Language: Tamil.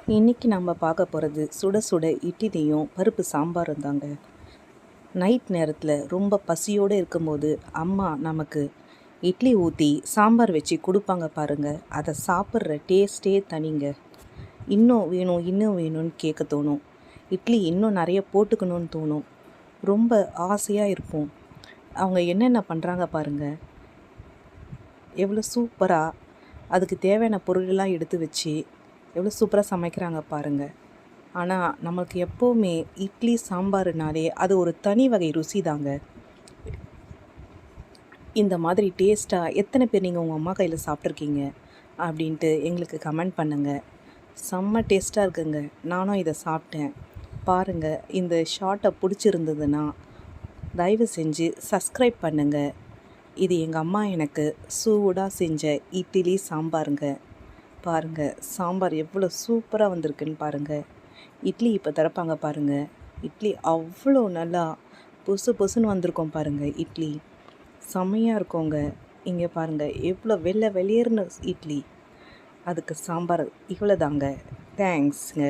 இன்றைக்கி நம்ம பார்க்க போகிறது சுட சுட இட்லியும் பருப்பு சாம்பாரும் தாங்க. நைட் நேரத்தில் ரொம்ப பசியோடு இருக்கும்போது அம்மா நமக்கு இட்லி ஊற்றி சாம்பார் வச்சு கொடுப்பாங்க பாருங்கள். அதை சாப்பிட்ற டேஸ்ட்டே தனிங்க. இன்னும் வேணும் இன்னும் வேணும்னு கேட்க தோணும். இட்லி இன்னும் நிறைய போட்டுக்கணும்னு தோணும். ரொம்ப ஆசையாக இருப்போம். அவங்க என்னென்ன பண்ணுறாங்க பாருங்கள். எவ்வளோ சூப்பராக அதுக்கு தேவையான பொருளெல்லாம் எடுத்து வச்சு எவ்வளோ சூப்பராக சமைக்கிறாங்க பாருங்கள். ஆனால் நம்மளுக்கு எப்போவுமே இட்லி சாம்பாருனாலே அது ஒரு தனி வகை ருசி தாங்க. இந்த மாதிரி டேஸ்ட்டாக எத்தனை பேர் நீங்கள் உங்கள் அம்மா கையில் சாப்பிட்ருக்கீங்க அப்படின்ட்டு எங்களுக்கு கமெண்ட் பண்ணுங்கள். செம்ம டேஸ்ட்டாக இருக்குங்க. நானும் இதை சாப்பிட்டேன். பாருங்கள், இந்த ஷார்ட்டை பிடிச்சிருந்ததுன்னா தயவு செஞ்சு சப்ஸ்கிரைப் பண்ணுங்கள். இது எங்கள் அம்மா எனக்கு சூடாக செஞ்ச இட்லி சாம்பாருங்க. பாருங்கள், சாம்பார் எவ்வளோ சூப்பராக வந்திருக்குன்னு பாருங்கள். இட்லி இப்போ திறப்பாங்க பாருங்கள். இட்லி அவ்வளோ நல்லா பொசு பொசுன்னு வந்திருக்கோம் பாருங்கள். இட்லி செம்மையாக இருக்கோங்க. இங்கே பாருங்கள், எவ்வளோ வெளியேறின இட்லி. அதுக்கு சாம்பார் இவ்வளோ தாங்க. தேங்க்ஸுங்க.